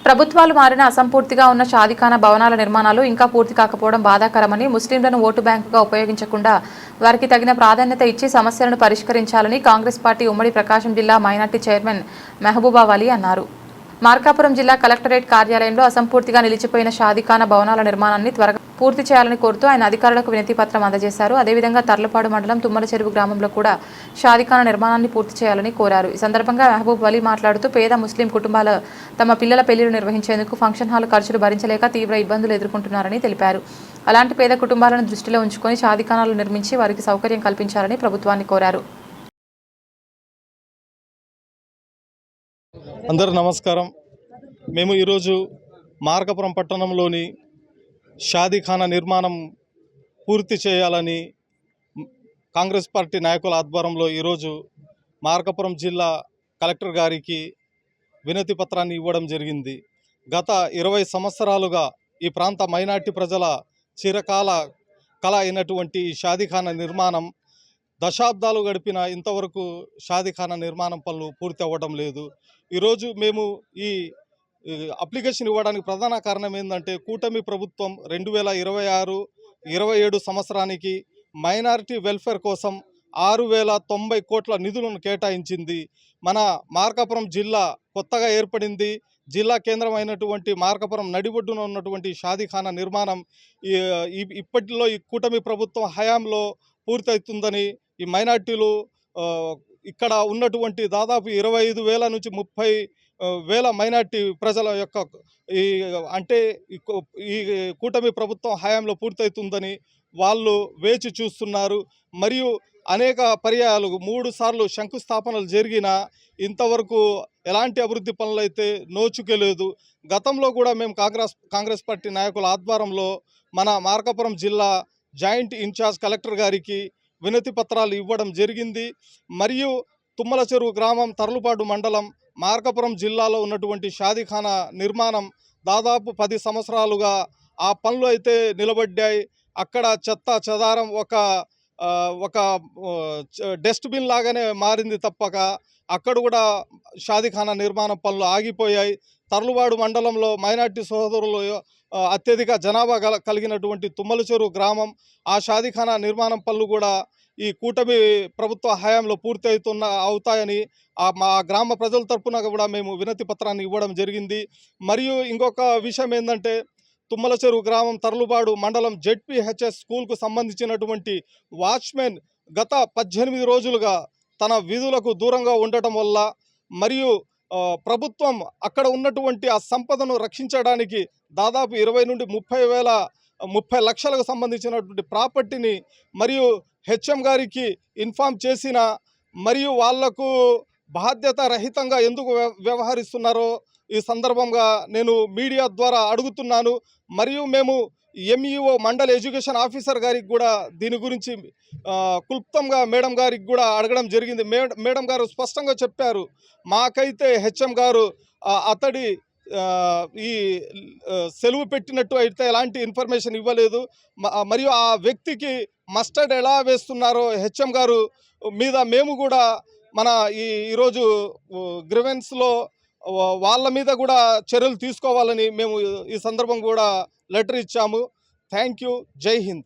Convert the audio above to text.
ప్రభుత్వాలు మారిన అసంపూర్తిగా ఉన్న షాదీఖానా భవనాల నిర్మాణాలు ఇంకా పూర్తి కాకపోవడం బాధాకరమని, ముస్లింలను ఓటు బ్యాంకుగా ఉపయోగించకుండా వారికి తగిన ప్రాధాన్యత ఇచ్చి సమస్యలను పరిష్కరించాలని కాంగ్రెస్ పార్టీ ఉమ్మడి ప్రకాశం జిల్లా మైనార్టీ చైర్మన్ మెహబూబా వలి అన్నారు. మార్కాపురం జిల్లా కలెక్టరేట్ కార్యాలయంలో అసంపూర్తిగా నిలిచిపోయిన షాదీఖానా భవనాల నిర్మాణాన్ని త్వరగా పూర్తి చేయాలని కోరుతూ ఆయన అధికారులకు వినతి పత్రం అందజేశారు. అదేవిధంగా తర్లపాడు మండలం తుమ్మల చెరువు గ్రామంలో కూడా షాదీఖానా నిర్మాణాన్ని పూర్తి చేయాలని కోరారు. ఈ సందర్భంగా మెహబూబ్ వలి మాట్లాడుతూ పేద ముస్లిం కుటుంబాలు తమ పిల్లల పెళ్లిళ్లు నిర్వహించేందుకు ఫంక్షన్ హాల్ ఖర్చులు భరించలేక తీవ్ర ఇబ్బందులు ఎదుర్కొంటున్నారని తెలిపారు. అలాంటి పేద కుటుంబాలను దృష్టిలో ఉంచుకొని షాదీఖానాలు నిర్మించి వారికి సౌకర్యం కల్పించాలని ప్రభుత్వాన్ని కోరారు. అందరూ నమస్కారం. మేము ఈరోజు మార్కాపురం పట్టణంలోని షాదీఖానా నిర్మాణం పూర్తి చేయాలని కాంగ్రెస్ పార్టీ నాయకుల ఆధ్వర్యంలో ఈరోజు మార్కాపురం జిల్లా కలెక్టర్ గారికి వినతి పత్రాన్ని ఇవ్వడం జరిగింది. గత 20 సంవత్సరాలుగా ఈ ప్రాంత మైనార్టీ ప్రజల చిరకాల కళ అయినటువంటి షాదీఖానా నిర్మాణం దశాబ్దాలు గడిపిన ఇంతవరకు షాదీఖానా నిర్మాణం పనులు పూర్తి అవ్వడం లేదు. ఈరోజు మేము ఈ అప్లికేషన్ ఇవ్వడానికి ప్రధాన కారణం ఏంటంటే, కూటమి ప్రభుత్వం 2026-27 సంవత్సరానికి మైనారిటీ వెల్ఫేర్ కోసం 6090 కోట్ల నిధులను కేటాయించింది. మన మార్కాపురం జిల్లా కొత్తగా ఏర్పడింది. జిల్లా కేంద్రమైనటువంటి మార్కాపురం నడిబొడ్డున ఉన్నటువంటి షాదీఖానా నిర్మాణం ఇప్పటిలో ఈ కూటమి ప్రభుత్వం హయాంలో పూర్తవుతుందని ఈ మైనార్టీలు ఇక్కడ ఉన్నటువంటి దాదాపు 25,000 నుంచి 30,000 మైనార్టీ ప్రజల యొక్క ఈ కూటమి ప్రభుత్వం హయాంలో పూర్తవుతుందని వాళ్ళు వేచి చూస్తున్నారు. మరియు అనేక పర్యాయాలు 3 సార్లు శంకుస్థాపనలు జరిగినా ఇంతవరకు ఎలాంటి అభివృద్ధి పనులు అయితే నోచుకోలేదు. గతంలో కూడా మేము కాంగ్రెస్ పార్టీ నాయకుల ఆధ్వర్యంలో మన మార్కాపురం జిల్లా జాయింట్ ఇన్ఛార్జ్ కలెక్టర్ గారికి వినతి పత్రాలు ఇవ్వడం జరిగింది. మరియు తుమ్మల చెరువు గ్రామం, తర్లుపాడు మండలం, మార్కాపురం జిల్లాలో ఉన్నటువంటి షాదీఖానా నిర్మాణం దాదాపు 10 సంవత్సరాలుగా ఆ పనులు అయితే నిలబడ్డాయి. అక్కడ చెత్త చెదారం ఒక డస్ట్బిన్ లాగానే మారింది తప్పక అక్కడ కూడా షాదీఖానా నిర్మాణ పనులు ఆగిపోయాయి. తర్లుపాడు మండలంలో మైనార్టీ సోదరులు అత్యధిక జనాభా కలిగినటువంటి తుమ్మల చెరువు గ్రామం, ఆ షాదీఖానా నిర్మాణం పనులు కూడా ఈ కూటమి ప్రభుత్వ హయాంలో పూర్తి అవుతాయని మా గ్రామ ప్రజల తరపున కూడా మేము వినతి పత్రాన్ని ఇవ్వడం జరిగింది. మరియు ఇంకొక విషయం ఏంటంటే, తుమ్మల చెరువు గ్రామం, తర్లుపాడు మండలం జెడ్పీహెచ్ఎస్ స్కూల్కు సంబంధించినటువంటి వాచ్మెన్ గత 18 రోజులుగా తన విధులకు దూరంగా ఉండటం వల్ల, మరియు ప్రభుత్వం అక్కడ ఉన్నటువంటి ఆ సంపదను రక్షించడానికి దాదాపు 20 నుండి 30 లక్షలకు సంబంధించినటువంటి ప్రాపర్టీని మరియు హెచ్ఎం గారికి ఇన్ఫామ్ చేసిన, మరియు వాళ్లకు బాధ్యత రహితంగా ఎందుకు వ్యవహరిస్తున్నారో ఈ సందర్భంగా నేను మీడియా ద్వారా అడుగుతున్నాను. మరియు మేము ఎంఈఓ మండల్ ఎడ్యుకేషన్ ఆఫీసర్ గారికి కూడా దీని గురించి క్లుప్తంగా మేడం గారికి కూడా అడగడం జరిగింది. మేడం గారు స్పష్టంగా చెప్పారు, మాకైతే హెచ్ఎం గారు అతడి ఈ సెలవు పెట్టినట్టు అయితే ఎలాంటి ఇన్ఫర్మేషన్ ఇవ్వలేదు. మరియు ఆ వ్యక్తికి మస్టర్డ్ ఎలా వేస్తున్నారో హెచ్ఎం గారు మీద మేము కూడా మన ఈరోజు గ్రివెన్స్లో వాళ్ళ మీద కూడా చర్యలు తీసుకోవాలని మేము ఈ సందర్భం కూడా లెటర్ ఇచ్చాము. Thank you. జై హింద్.